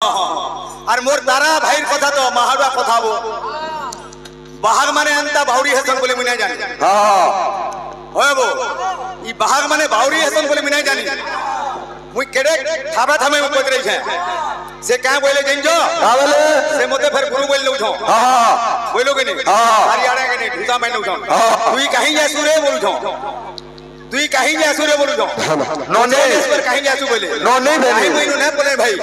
আর মোর তারা ভাইর কথা তো মাহাড়া কথা হবো বাহাগ মানে এন্তা বাউরি হেসন বলে মুই নাই জানি হয়বো ই বাহাগ মানে বাউরি হেসন বলে মুই নাই জানি মুই কেড়ে থাবা থামে মুই কইতে রইছে সে কা বলে জানছো কা বলে সে মতে ফের গুরু বল লউছ বইলো কেনে হরিয়ানা কেনে ঢুসা মাই লউছ তুই কাহি যাসু রে বলুছ তুই কাহি যাসু রে বলুছ ননে কাহি যাসু বলে ননে ভাই মুই না বলে ভাই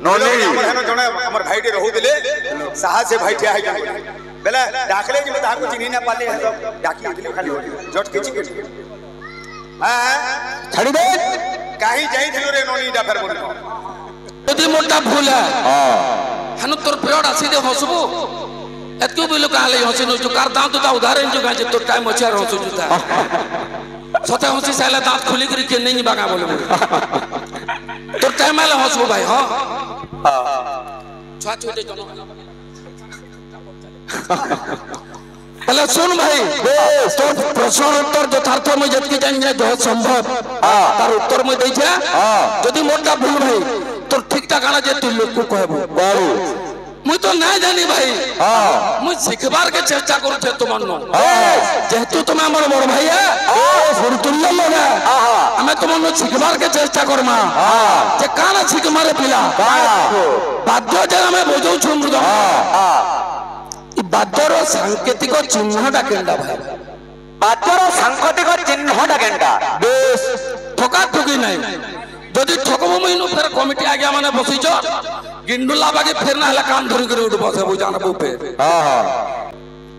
नोने हमर हनो जने हमर भाई टे रहू दिले साहा से भाई ठिया है जान बेला डाकले जे ता को चिन्ही ना पाले है सब डाकी दिले खाली जट केची के हां छड़ी दे काहे जाई थिलो रे नोनी डा फेर बोल यदि मोटा भूल है हनो तोर प्रेड आसी दे हसबो एतको बिलो काले हसे न जो कार दांत तो उदाहरण जो गाजे तो टाइम अच्छा हसु जुता सते हसी साला दांत खुली करी के नहीं बागा बोले तो टाइम आले हसबो भाई हां छुआ छोटे जनो पहले सुन भाई तो प्रश्न उत्तर यथार्थ में जतकी जान जाए जो संभव तार उत्तर में दे जा यदि मोटा भूल भाई तो ठीक ठाक आना जे तू लोग को कहबो बारू मुई तो ना जानी भाई मुई सिखबार के चर्चा करू छे तुमन नो जेतु तुम हमर बड़ भाई है गुरुतुल्य लोग हमें तुमन नो सिखबार के चर्चा करमा जे काना सिख मारे पिला बाध्य जे हमें बोझौ छु मृद ई बाध्यर सांकेतिक चिन्हटा केंडा भाई बाध्यर सांकेतिक चिन्हटा केंडा बेस ठका ठकी नहीं जदि ठकबो मइनो फेर कमिटी आगे माने बसिछ गिंडुला बागे फेर ना हला कान धरि करे उठ बसे बुझान बुपे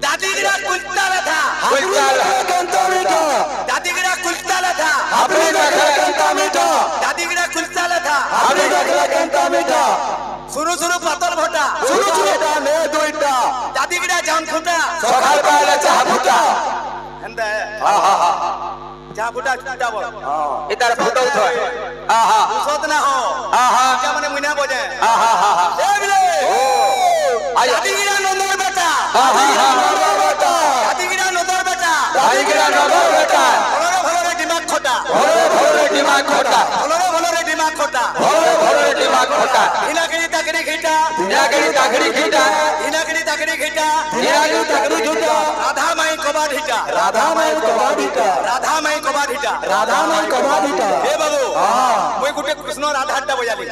दादीगिरा कुलताला था कुलताला कंता मीठा दादीगिरा कुलताला था अपने रखला कंता मीठा दादीगिरा कुलताला था अपने रखला कंता मीठा सुरु सुरु पातल भटा सुरु सुरु ने दुइटा दादीगिरा जान फुटा सकाल पाले चाह फुटा हंदा जा फुटा फुटा बोल इधर फुटा उठ उसत ना हो क्या माने मुना बजे ए बिले आज दादीगिरा नंदर बेटा दादीगिरा नंदर बेटा दादीगिरा नंदर बेटा दादीगिरा नंदर बेटा भलोरे भलोरे दिमाग खोटा भलोरे भलोरे दिमाग खोटा भलोरे भलोरे दिमाग खोटा भलोरे भलोरे दिमाग खोटा हिनागिरी तागड़ी खीटा हिनागिरी तागड़ी खीटा हिनागिरी तागड़ी खीटा हिनागिरी तागड़ी खीटा राधा माई कोबा ढीटा राधा माई कोबा ढीटा राधा माई कोबा ढीटा राधा माई कोबा ढीटा ए बाबू মই গুটে কৃষ্ণ রাধাটা বজালি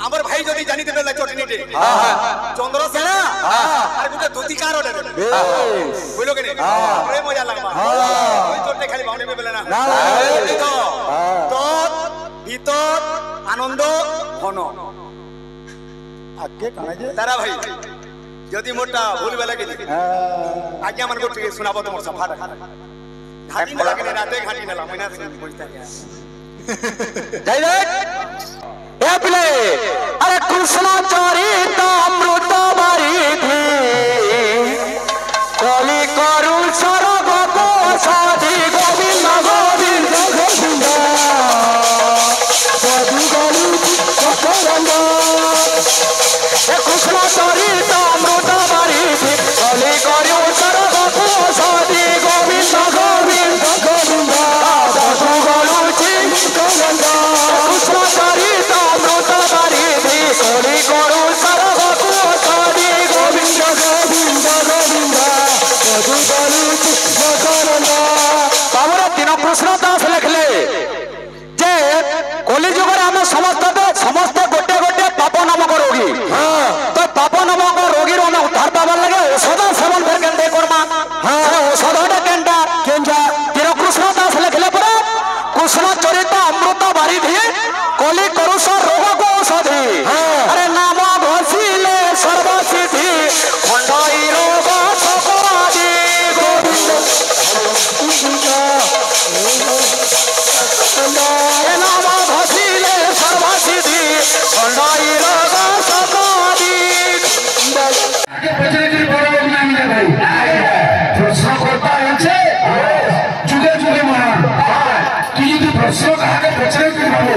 আমার ভাই যদি জানি দেবে লা চটনিতে চন্দ্রসেনা আর গুটে দুতিকার ওটা দেবে বুঝলো কেনে আরে মজা লাগবা ওই চটে খালি বাউনে বেলে না তো তত ভিতর আনন্দ ঘন আগে কানা যে তারা ভাই যদি মোটা ভুল বেলা কে আজ্ঞা মান গোটে শোনাবো তোমার সফাটা ঘাটি না লাগে রাতে ঘাটি না মইনা বুঝতা जय जय ए पिले अरे कृष्ण चरित अमृत बारिधि कलि करु सरग को साधि गोविंद गोविंद गोविंद साधु गरु चकरंग ए कृष्ण चरित अमृत बारिधि कलि करु सरग को साधि गोविंद गोविंद गोविंद साधु गरु कृष्ण चरित अमृत बारिधि कलि करु सरग को साधि गोविंद गोविंद गोविंद साधु गरु चकरंग बाबूरे तीन कृष्ण दास लिखले जे कलि जुगर हम समस्त गोटे गोटे पाप नामक रोगी तो पाप नामक रोगी रो हम उद्धार पावर लगे औषध सेवन कर केंदे करमा औषधटा केंडा केंजा तीन कृष्ण दास लिखले परे कृष्ण चरित अमृत बारिधि कलि करु रोग को औषधि अरे नाम घोषिले सर्वसिद्धि खंडई रोग सकरादि गोविंद नाम घोषिले सर्वसिद्धि खंडई रोग सकरादि आगे बचने की बड़ा नाम है भाई प्रश्न करता है जुगे जुगे महान कि यदि प्रश्न कहा के बचने की बाबू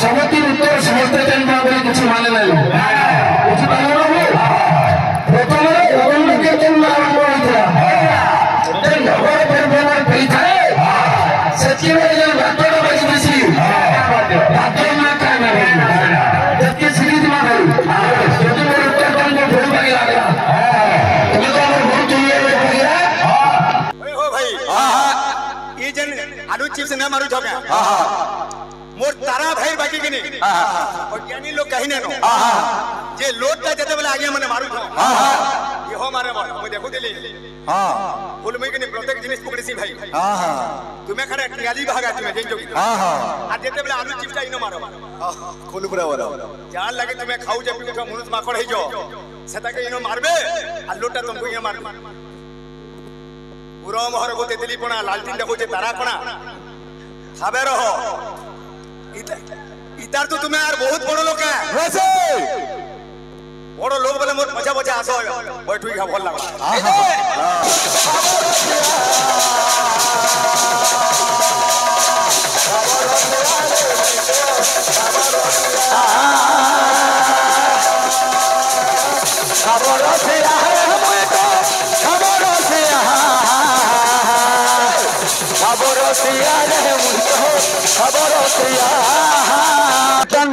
समति उत्तर समस्त जन बाबू कुछ माने नहीं कुछ माने ना हो प्रथम रे गोविंद के तुम नाम बोल दिया जन भगवान पर बोल पई था सच्ची में जन भक्तों बच बसी भक्तों ना का नहीं न मारू छके मोर तारा भाई बाकी के नहीं ज्ञानी लोग कहीं ने जे लोटटा जते बेला आगे मने मारू छ इहो मारे मन मु देखु दिली फुल में के प्रत्येक जिनिस पकड़ीसी भाई तुम्हें खरे टियाली भागा तुम्हें जेन जोगी आ जते बेला आलू चिप्स इनो मारो खोल पुरा वाला जान लगे तुम्हें खाऊ जे पीठ मनुष्य माखड़ हे जो सेता के इनो मारबे आ लोटा तुमको इनो मार पूरा मोहर को तेतली पणा लालटिन देखो जे तारा पणा खाबे रहो इतार तो तुम्हें यार बहुत बड़ लोग है वैसे बड़ लोग बोले मोर मजा मजा आसो बैठू ही भल लागला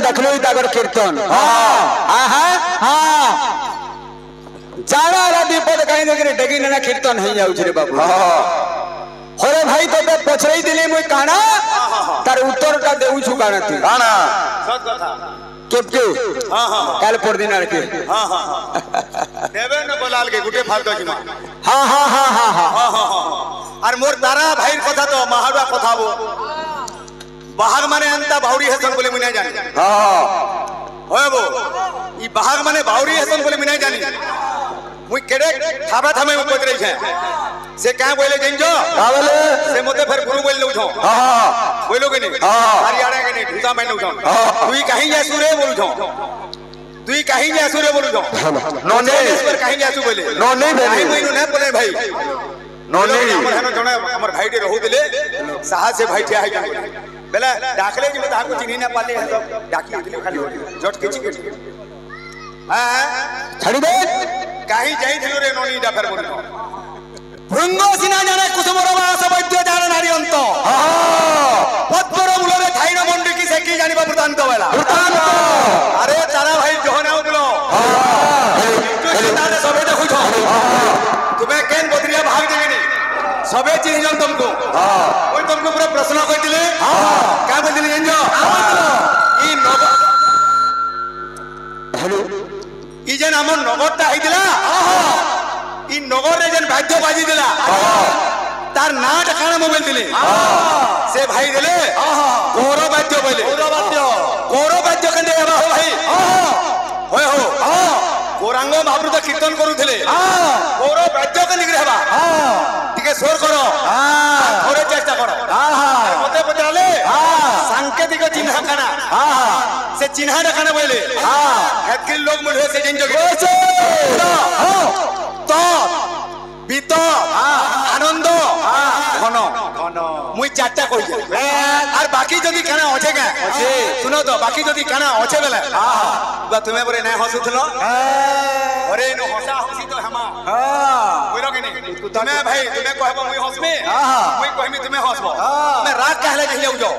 देखलो तागर कीर्तन जाना रा दीपद कहीं देखरे डगी ना कीर्तन हो जाउ रे बाबू होरे भाई तो पछरई दिले मुई काना तार उत्तर का देउ छु काना तू काना सत कथा केपके काल पर दिन के देवे न बोलाल के गुटे फालतो जिमा हां और मोर तारा भाई कथा तो महाडा कथा वो बाहर माने अंता बाउरी हसन बोले मुने जानी होय बो ई बाहर माने बाउरी हसन बोले मुने जानी मुई केडे थाबा थामे में पद रही है से का बोले जइजो का बोले से मते फिर गुरु बोल लउ छो बोलो के नहीं हरियाणा के नहीं ढूसा में लउ छो तुई कहीं जासु रे बोलु छो तुई कहीं जासु रे बोलु छो नोने इस पर कहीं जासु बोले नोने भाई मुई न बोले भाई नोने हमर हनो जने हमर भाई दे रहू दिले साहस से भाई ठिया है बेला दाखले जी में ताको चिन्ही ना पाले है सब डाकी दिले खाली जट किछि के हां छड़ी दे काहे जाई थिलो रे नोनी डा फेर बोल भृंग सिना जाने कुसुमर वास वैद्य जाने नारी अंत पद्मर मूलरे थाइर मंडी की सेकी जानिबा वृतांत वाला वृतांत अरे तारा भाई जोहना बोलो तू सितारे सबे देखु छ तुम्हें केन बदरिया भाग देबे नी सबे चीज जन तुमको ओई तुमको पूरा प्रश्न कर दिले का बोल दिले जंजो ई नग हेलो ई जन हमर नगरटा आइदिला ई नगर रे जन भाग्य बाजी दिला तार नाट खाना मोबाइल दिले से भाई दिले गौरव वाद्य बोले गौरव वाद्य कंदे हो भाई होय हो गौरांग महाप्रभु कीर्तन करूथिले गौरव वाद्य के निग्रह बा टिके स्वर करो थोड़े चेष्टा करो मते पचाले सांकेतिक चिन्ह काना से चिन्ह काना बोले हेतके लोग मुढे से जिन जगे तो बीत आनंद घन मुई चारटा कहि जे और बाकी जदी काना अछे का सुनो तो बाकी जदी काना अछे बेला बा तुम्हें बरे नै हसुथलो अरे नो हसा हसी तो हमा बोलो के नहीं तुम्हें भाई तुम्हें कहबो मुई हसमे मुई कहमी तुम्हें हसबो मैं राग कहले कहि जाउ जो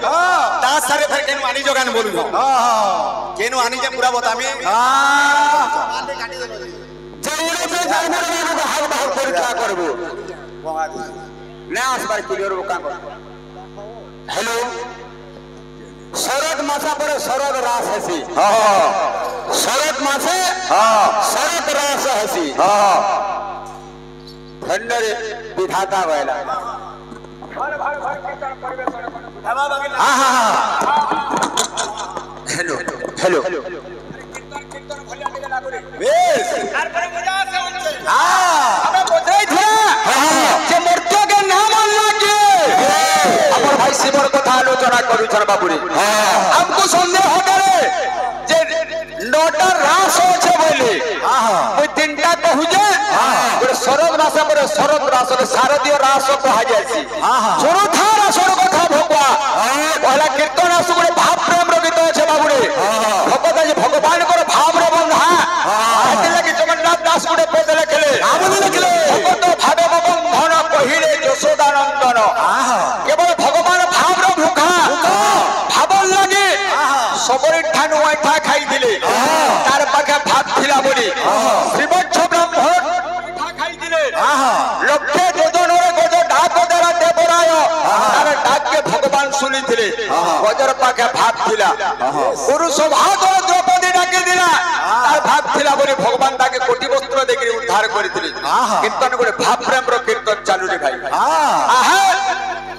दास सारे फिर केनु आनी जोगान बोलु जो केनु आनी जे पूरा बतामी जरूरी से जाने वाला को हाल बाहर परीक्षा करबो ना आसबार क्लियर वो काम हेलो शरद मासा पर शरद रास हसी शरद मासे शरद रास हसी खंडर विधाता वाला हेलो हेलो बेस अरे मजा से उनसे हमें बोझाई था जे मर्त्य के नाम लागे हमर भाई शिवर कथा आलोचना करू छन बाबूरे हमको संदेह हो गए जे नोटा रास होछे बोले ओई तीनटा कहू जे ओरे शरद मास पर शरद रास शारदीय रास कहा जायसी छोरो था रास कथा भगवा पहला कीर्तन आसु बड़े भाव प्रेम रो गीत छे बाबूरे भगवत जे भगवान को भाव रो बंधा आते लगे जगन्नाथ दास गुडे पद लिखले भगवत भाव बंधन कहिले यशोदानंदन केवल भगवान भाव रो भूखा भाव लगे सबरी ठानु आठा खाई दिले तार पाखे भात थिला बोली श्रीवत्स ब्राह्मण आठा खाई दिले लक्ष्य जोजन रे गोज डाक द्वारा देवराय तार डाक के भगवान କରିଥିଲେ ବଜର ପାଖେ ଭାତ ଥିଲା ଗୁରୁ ସଭାଗ ଦ୍ରୌପଦୀ ଡାକି ଦିଲା ତାର ଭାତ ଥିଲା ବୋଲି ଭଗବାନ ତାକେ କୋଟି ବସ୍ତ୍ର ଦେଇକି ଉଦ୍ଧାର କରିଥିଲେ କୀର୍ତ୍ତନ ଗୋଟେ ଭାବ ପ୍ରେମର କୀର୍ତ୍ତନ ଚାଲୁରେ ଭାଇ ଆହା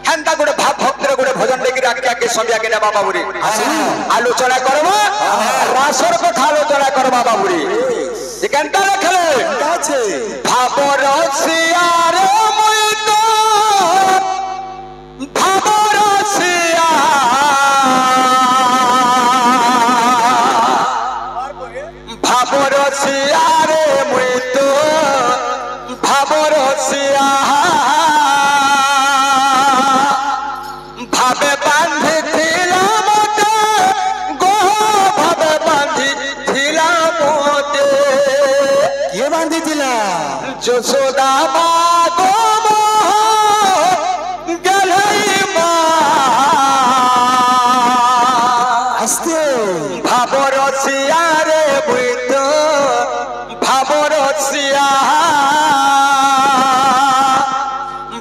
ହେନ୍ତା ଗୋଟେ ଭାବ ଭକ୍ତିର ଗୋଟେ ଭଜନ ଦେଇକି ଆକେ ଆକେ ସନ୍ଧ୍ୟାକେ ନେବା ବାବୁରେ ଆଲୋଚନା କରବା ରାସର କଥା ଆଲୋଚନା କରବା ବାବୁରେ ଏ କେନ୍ତା ଲେଖଲେ ଭାବର ସିଆରେ ମୁଇ ତ ଭାବର ସିଆ ভাবর সিয়ারে মুই তো ভাবর সিয়া ভাবে বাঁধিছিলাম মতে গো ভাবে বাঁধিছিলাম মতে কে বাঁধিছিলা যশোদা মা গো গেলাই মা আস্তে ভাবর সিয়ারে মুই তো ভাবর সিয়া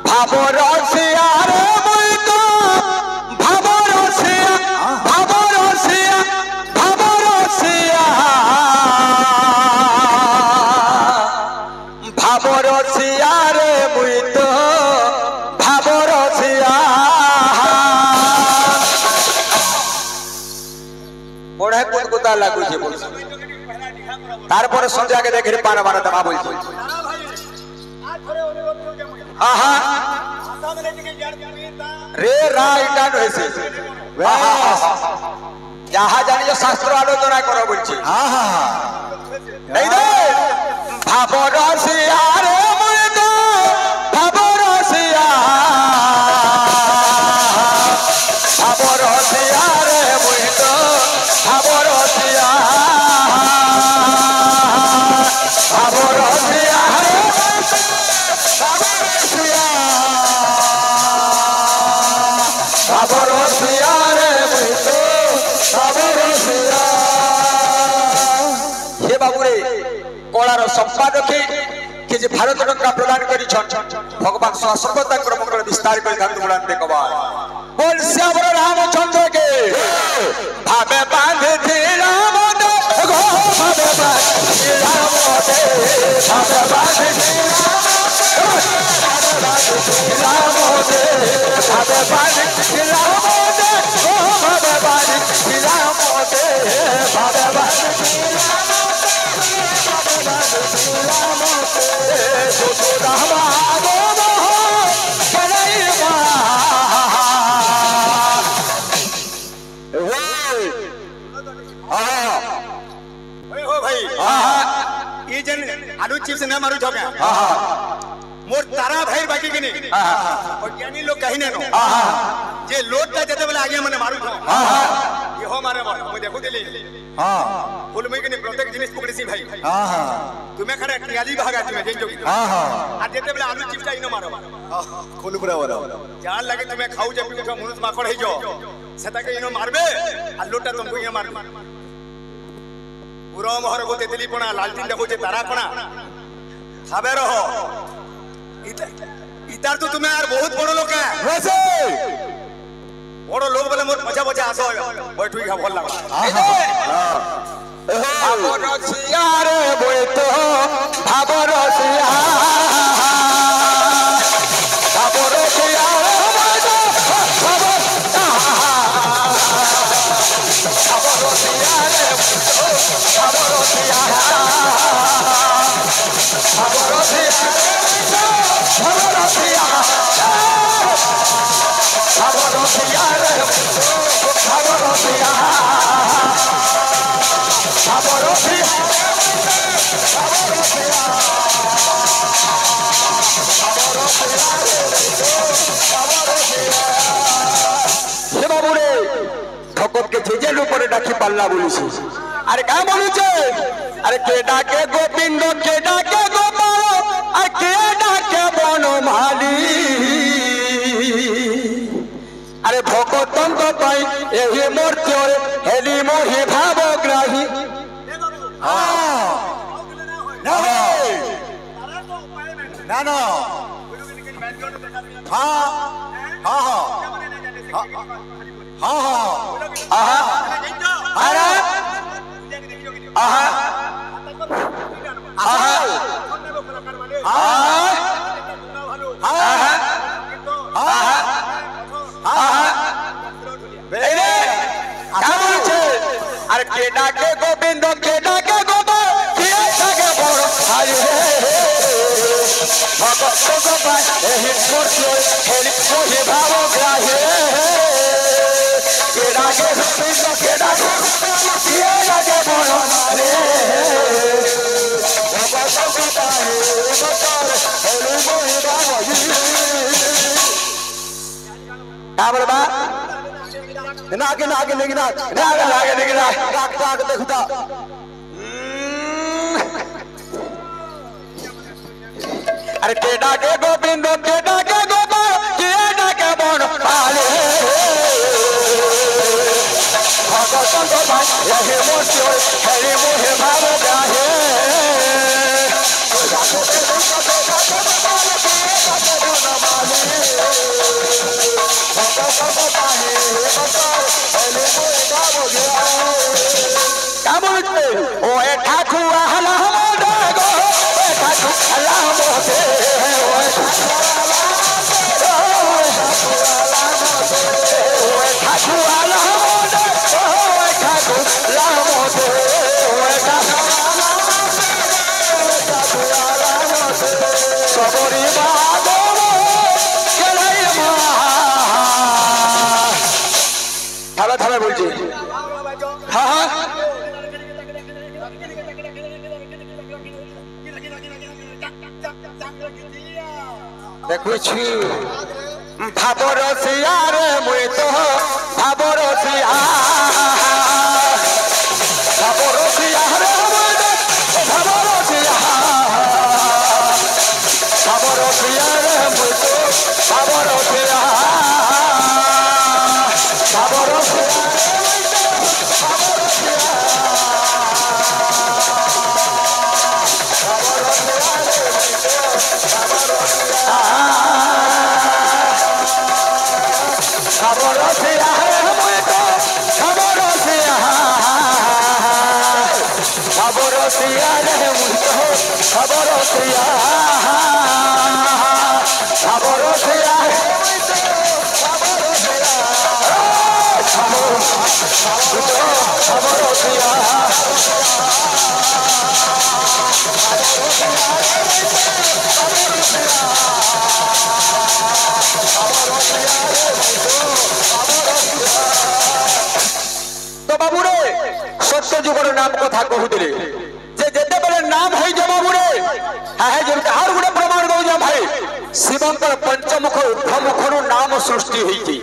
ভাবর সিয়ারে মুই তো ভাবর সিয়া ভাবর সিয়া ভাবর সিয়া ভাবর সিয়ারে মুই তো ভাবর সিয়া বড় কুতকুতা লাগুছে বলছে তারপরে সন্ধ্যাকে দেখে পানা বানা দেওয়া বলছে আহা রে রাইটান হয়েছে যাহা জানিছ শাস্ত্র আলোচনা করো বলছে এই দে ভাবর সিয়ারে মুই তো ভাবর সিয়া ভাবর সিয়ারে মুই তো ভাবর সিয়া ভাবর সিয়ারে ভাবর সিয়ারে মুই তো ভাবর সিয়া হে বাবুরে কলার সম্পাদকে কে যে ভারত রত্ন প্রদান করিছন ভগবান সর্বদাঙ্কর মঙ্গল বিস্তার করে ধান তুলান দেখবা বল শ্যামর রামচন্দ্রকে ভাবে বাঁধিছিলাম মতে গো ভাবে বাঁধিছিলাম মতে ভাবে বাঁধিছিলাম মতে ভাবে বাঁধিছিলাম মতে গো ভাবে বাঁধিছিলাম মতে ভাবে বাঁধিছিলাম आलू चिप्स न मारू झोका मोर तारा भाई बाकी के नहीं और ज्ञानी लोग कहीं नहीं जे लोट ता जते बेला आगे मने मारू झो ये हो मारे मार मु देखु दिली हां फुल में के नहीं प्रत्येक जिनिस पकड़ीसी भाई हां तुम्हें खरे टियाली भागा तुम्हें जेन जो हां आ जते बेला आलू चिप्स ता इनो मारो खोल पूरा वाला जान लगे तुम्हें खाऊ जे पीछे मुनुस माखड़ है जो सेता के इनो मारबे आ लोटा तुमको ये मार पूरा मोहर को तेतली पणा लालटिन देखो जे तारा पणा खाबे रहो इतार तो तुम्हें यार बहुत बड़ो लोग है वैसे बड़ो लोग बोले मोर मजा मजा आसो बैठू खा भल लगा भाबर सिया रे बोए तो भाबर सिया भाबर सिया रे बोए तो भाबर सिया रे भाबर सिया भाबर सिया भाबर सिया भाबर सिया रे भाबर सिया भाबर सिया हे बाबूरे ठकत के जेजेल ऊपर डाकी पाल्ला बोलिছে আরে কা বলুছে আরে কে ডাকে গোবিন্দ কে ডাকে গোপাল আর কে ডাকে বনমালী আরে ভগতন্ত পাই এই মূর্তিরে হেলি মোহি ভাবগ্রাহী ना ना ना हाँ हाँ हाँ हाँ हाँ आहा आरा आहा आहा আর কে ডাকে গোবিন্দ কে ডাকে গোপাল কে ডাকে বড় হরি ভগত গোপাল এই মূর্তি হেলি কোহি ভাব গ্রাহে কে ডাকে গোবিন্দ কে ডাকে কে ডাকে বড় হরি ভগত গোপাল হেলি কোহি ভাব কাবল বা नागे नागे लेकिन नागे नागे लेकिन नाग नाग देखता अरे के डाके गोविंद के डाके गोपाल के डाके बन पाले भगत गोपाल यही मोर्चो हरि मोहे भाव जाहे ओ ए ठाकुआ हला मोडे गो ए ठाकुआ हला मोडे ओ ए ठाकुआ हला मोडे ओ ए ठाकुआ हला मोडे ओ ए ठाकुआ हला मोडे सबरी बादो केलाई मा थाला थाला बोलছি हां हां देखुछु भाबरसिया रे मुई तो भाबरसिया भाबरसिया रे मुई तो भाबरसिया भाबरसिया रे मुई तो भाबरसिया भाबरसिया तो बाबू रे सत्य जुगर नाम कथा कहूले जे जेते बेले नाम होई जे बाबू रे हाय जे आर गुडे प्रमाण दउ जा भाई शिवंकर पंचमुख ऊर्ध्वमुखरु नाम सृष्टि होई छी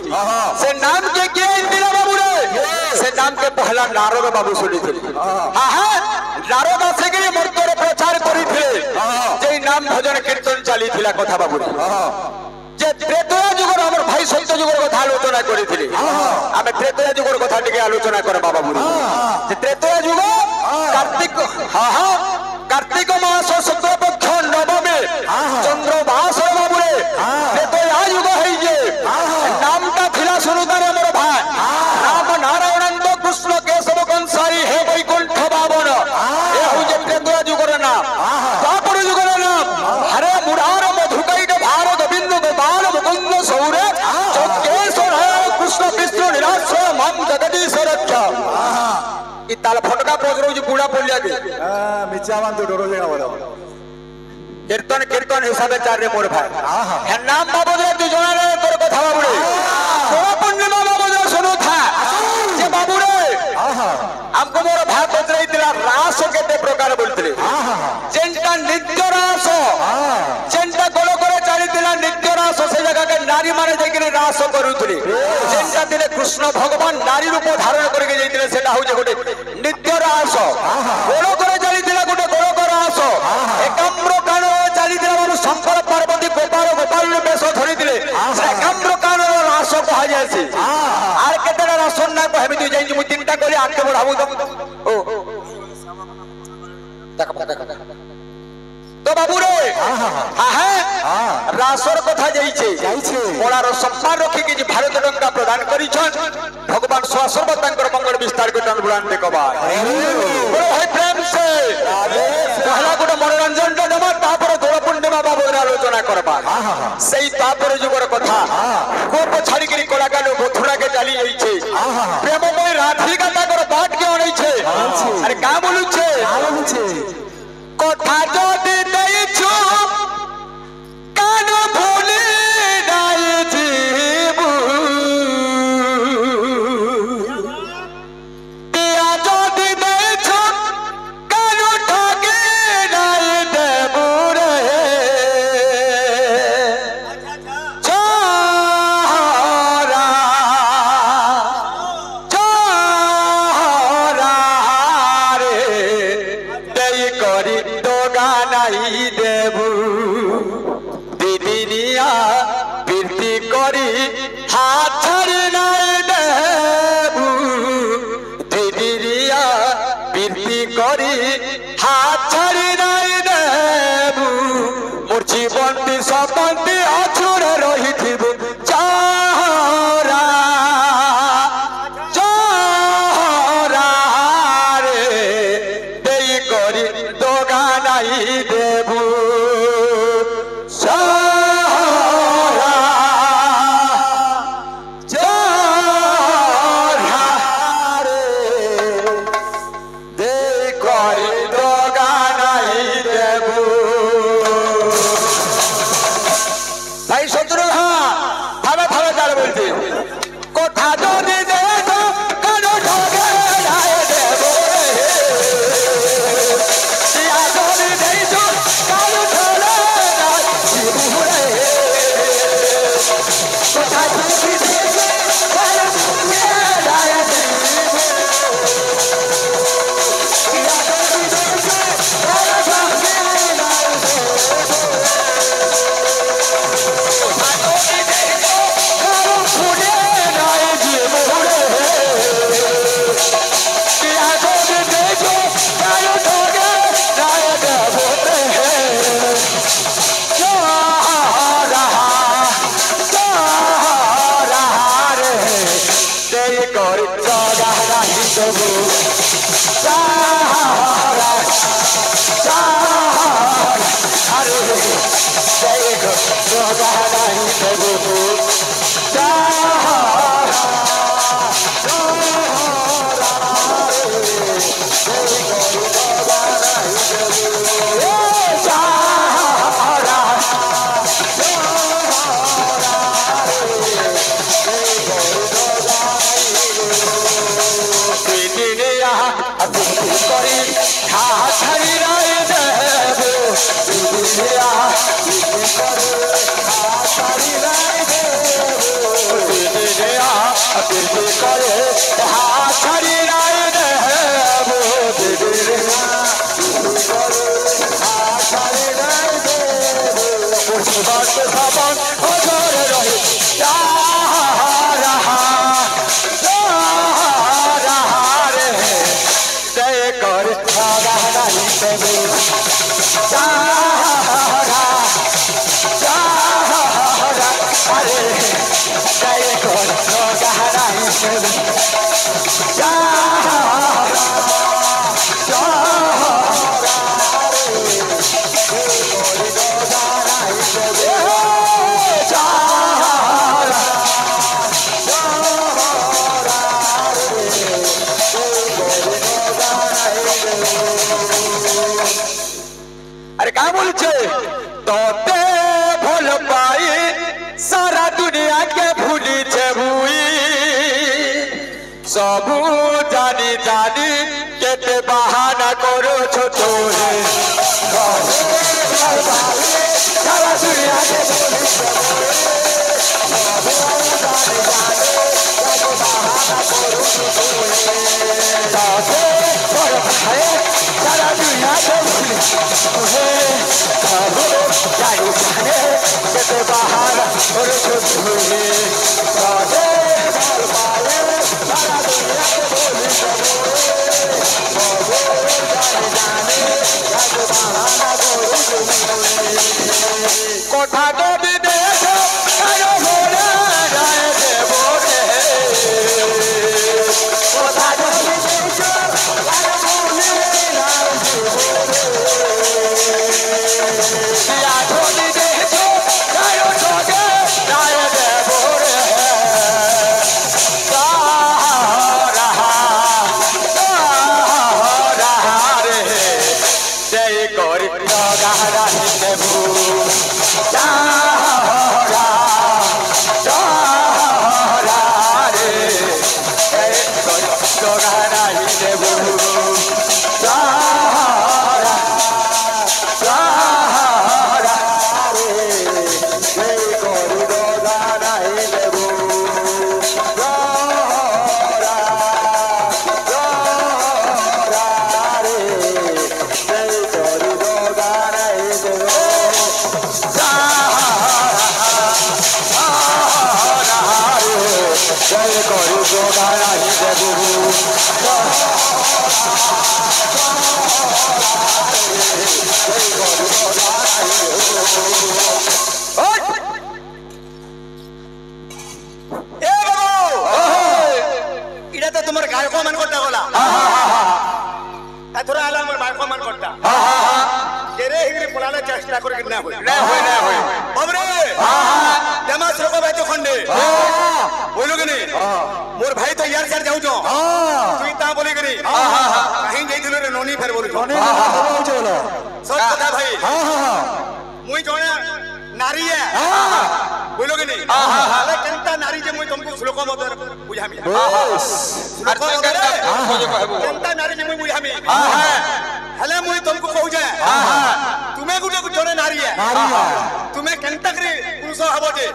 से नाम के इंदिरा बाबू रे से नाम के पहला नारद बाबू सुनी थे हां हां नारद से के मूर्तिर प्रचार करी थे जे नाम भजन कीर्तन चली थिला कथा बाबू रे जे त्रेतया जुगर हमर भाई सत्य जुगर कथा आलोचना करी थिले आमे त्रेतया जुगर कथा टिके आलोचना कर बाबा बुरी जे त्रेतया जुग कार्तिक हां हां कार्तिक मास शुक्ल पक्ष नवमी चंद्र मास बाबू रे त्रेतया जुग हई जे नामटा थिला सुरुदार हमर भाई राम नारायण कृष्ण केशव कंसारी हे वैकुंठ बावन ए हो जे त्रेतया जुगर नाम द्वापर जुगर नाम हरे मुरार मधुकैट भार गोविंद गोपाल मुकुंद सौरे चौकेश्वर कृष्ण विष्णु निराश्रय मम जगदीश रक्षा इताल फटका पोजरो जी पूरा बोलिया के मिचावान तो डरो जगह बोलो कीर्तन कीर्तन हिसाबे चार रे मोर भाई हे नाम बाबू रे तू जणा रे तोर कथा बाबू रे तोरा पूर्णिमा बाबू रे सुनो था जे बाबू रे हमको मोर भाई बजरई दिला रास केते प्रकार बोलतले जेंटा नित्य रास जेंटा गोलो करे चाली दिला नित्य रास से जगह के नारी माने जेकरे रास करूथले जेंटा दिले कृष्ण भगवान नारी रूप धारण करके जइतिले सेटा हो जे गोटे नित्य रास गोलो करे चाली दिला गोटे गोलो कर रास एकाम्र कान चाली दिला बाबू शंकर पार्वती गोपाल गोपाल बेस धरि दिले एकाम्र कान रास कहा जायसी आर केतेडा रास ना कहबी तू जाई मु तीनटा करी आके बढ़ाबू ओ तो তো বাবু রে রাসর কথা যাইছে পড়ার সম্মান রক্ষিকি যে ভারত টঙ্কা প্রদান করিছন ভগবান সর্বতাঙ্কর মঙ্গল বিস্তার করে টান দেখবা ভাই প্রেম সে পহলা গোটে মনোরঞ্জনটা দেবা তারপরে দোল পূর্ণিমা বাবুর আলোচনা করবা সেই তারপরে যুগর কথা গোপ ছাড়িকি কলাকাল মথুরাকে চালি যাইছে প্রেমময় রাধিকা তাকর বাটকে অনেছে আরে কা বলুছে কথা যদি দেইছো কান ভুলি নাই জীবু টিয়া যদি দেইছো কান ঠকে নাই দেবু রে ছোরা ছোরা রে দেই করি দোগা নাই দেবু দিদিনিয়া প্রীতি করি হাত ছাড়ি নাই দেবু দিদিনিয়া প্রীতি করি হাত ছাড়ি নাই দেবু মোর জীবনটি সপনটি অছুরে রহিথিব চারা চারা রে দেই করি দোগা নাই দেবু চারা চারা রে দেই করি দোগা নাই দেবু ভাই শত্রু থামে থামে তার বলছে কথা যদি দেব কেন ঠকে নাই দেব রে টিয়া যদি দেইছো কাল ঠলে নাই জীবু রে কথা যদি দেইছো কাল ঠলে নাই জীবু টিয়া যদি দেইছো কাল ঠলে নাই अरे क्या बोलছে তোতে ভুল পাই সারা দুনিয়া কে ভুলিছে ভুই সবু জানি জানি কেতে বাহানা করছ তোরে সারা দুনিয়া কে ভুলিছে सारा दुनिया बाहर ହେଲା ମୋର ବାଇକ ମାନ କଟା କେରେ ହିରି ପଳାଲେ ଚେଷ୍ଟା କରି ନା ହୋଇ ବାବରେ ଦେମା ଶ୍ଲୋକ ବାଇତ ଖଣ୍ଡେ बोलो कि नहीं मोर भाई तो यार यार जाऊ जो तू ता बोली कि नहीं कहीं गई थी रे नोनी फिर बोली नोनी चलो सच कथा भाई मुई जोने नारी है बोलो कि नहीं अरे केनता नारी जे मुई तुमको श्लोक मत बुझामी श्लोक मत केनता नारी जे मुई बुझामी हेले मुई तुमको कहू जे तुम्हें गुटे जोने नारी है तुम्हें केनता करी पुरुष हबो जे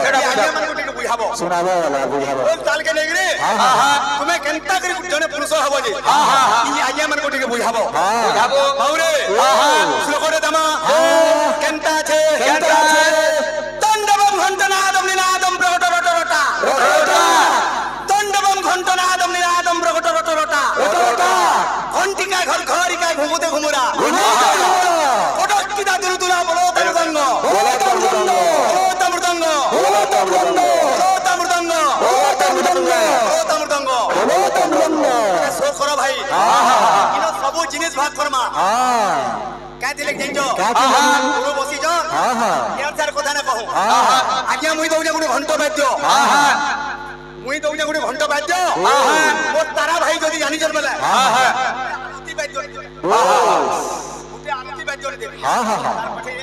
एटा आगे मन गुटे बुझाबो सुनाबो वाला बुझाबो बोल ताल के नहीं रे तुम्हें केनता करी जोने पुरुष हबो जे ई आगे मन गुटे बुझाबो बाउरे श्लोक रे दमा केनता छे तंडवम घंटनादम निनादम प्रकट रटरटा तंडवम घंटनादम निनादम प्रकट रटरटा घंटिका घर घरिका घुमुते घुमुरा ओटकिदा दुरुदुला बोलो तमृदंग सो करो भाई इनो सब जिनिस भाग करमा काय दिले जेंजो गुरु बसी जो यार चार কথা না কহু আজ্ঞা মুই দউজা গুড়ি ঘন্ট বাদ্য মুই দউজা গুড়ি ঘন্ট বাদ্য ও তারা ভাই যদি জানি চল বলে আরতি বাদ্য উঠে আরতি বাদ্য দে তার পাঠে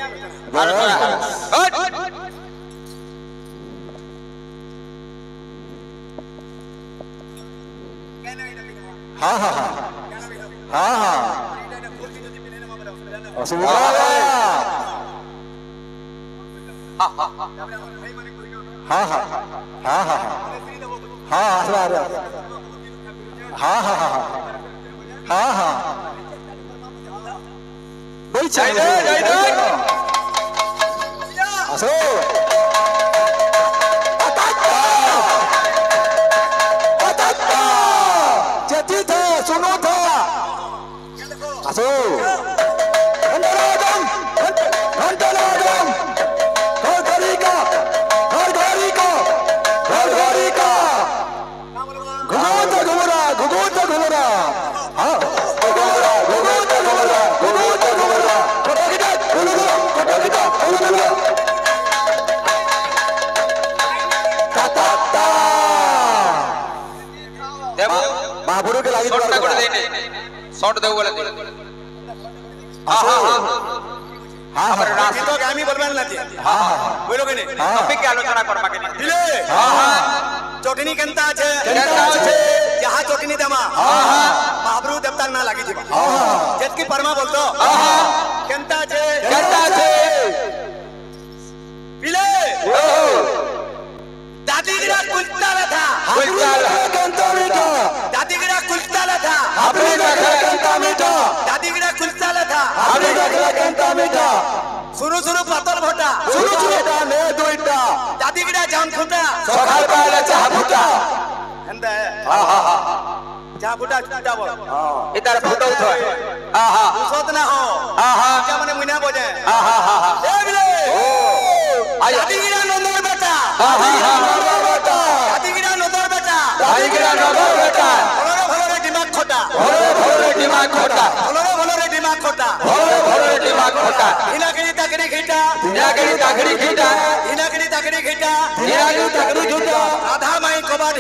सुनो था असो घंटनादम घंटनादम घर घरी का घुगोत घुमरा हां घुगोत घुमरा कोटकिटा ताता महापुरु के लागी शॉट कर देने शॉट देऊ बोले हमारे राशि तो गामी बलवान लाती बोलो के नहीं टॉपिक के आलोचना करबा के दिले चटनी केनता আছে जहां चटनी दमा महाप्रभु देवता ना लागी थी जेतकी परमा बोलतो केनता আছে पिले दादीगिरा कुलताला था कंता मीठा दादीगिरा कुलताला था अपने नखरा कंता मीठा दादीगिरा कुलताला था अपने नखरा कंता मीठा सुरु पातल भटा सुरु ने दुईटा दादीगिरा जान खुटा सकाळ पाला चाह फुटा अंदे चाह फुटा छुटा बोल इधर फोटो उठो उसत ना हो क्या मने मुना बोजे देख ले दादीगिरा नंदर बेटा दादीगिरा नंदर बेटा भलोरे दिमाग खोटा भलोरे दिमाग खोटा हिनागिरी तागड़ी खीटा राधा माई कबाड़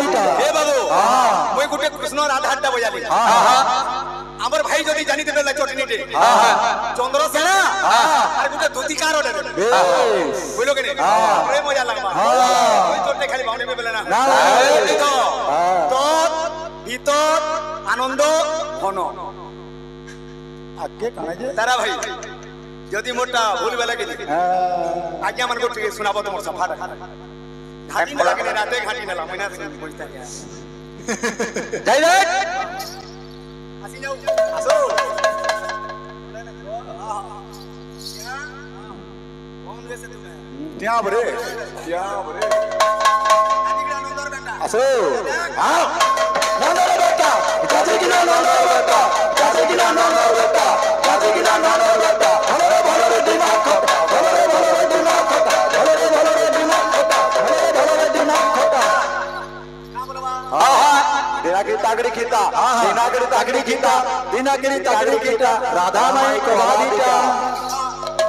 हिटा हे बाबू मुई गुटे कृष्ण राधा हट्टा बजाली আমার ভাই যদি জানি দেবে চটনিতে চন্দ্রসেনা আর গুটে ধুতিকার ওরে বুঝলো কি রে মজা লাগবা ওই চটনি খালি বাউনি বেলে না তো ভিতর আনন্দ ঘন আগে কানা যে তারা ভাই যদি মোটা ভুল বেলা কি আজ্ঞা মান গোটি শোনাবো তোমার সফা ঘাটি না লাগে রাতে ঘাটি না মইনা বুঝতা যাই যাই আসি যাও আসো क्या बरे असो हां नंदर बेटा जाजे की नंदर बेटा भलोरे दिमाग खोटा दिनागिरी तागड़ी खीता दिनागिरी तागड़ी खीता दिनागिरी तागड़ी खीता राधा माई को बाधिता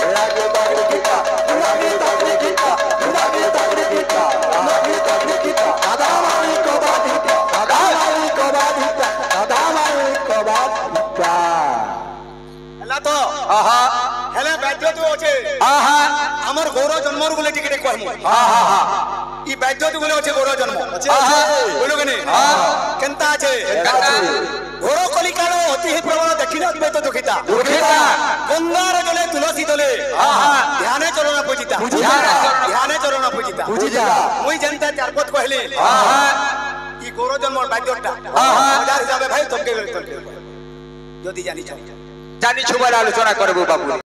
दिनागिरी तागड़ी खीता दिनागिरी तागड़ी खीता दिनागिरी तागड़ी खीता दिनागिरी तागड़ी खीता राधा माई को बाधिता राधा माई को बाधिता राधा माई को बाधिता ହେଲା ତ आहा ହେଲେ ବାଧ୍ୟ ତୁ ଅଛେ आहा ଆମର ଗୌର ଜନ୍ମରୁ ବୋଲେ ଟିକେ ଟିକେ କହିମୁ आहा ଇ ବାଧ୍ୟ ତୁ ବୋଲେ ଅଛେ ଗୌର ଜନ୍ମ आहा ବୋଲୁ କେନେ କେନ୍ତା ଅଛେ ଘୋର କଲିକାଳ ଅତି ହି ପ୍ରବଳ ଦେଖିନ ତ ଦୁଃଖିତା दुखिता ଗଙ୍ଗାର ଜলে ତୁଳସୀ ତଲେ आहा ଧ୍ୟାନେ ଚରଣ ପୂଜିତା ଧ୍ୟାନେ ଚରଣ ପୂଜିତା पूजिता ମୁଇଁ ଯେନ୍ତା ଚାରପତ କହିଲି आहा ଇ ଗୌର ଜନ୍ମର ବାଧ୍ୟଟା आहा ହଜାର ହିସାବେ ଭାଇ ତମକେ ଯଦି ଜାଣିଛ जानी छुबार आलोचना करबो बाबू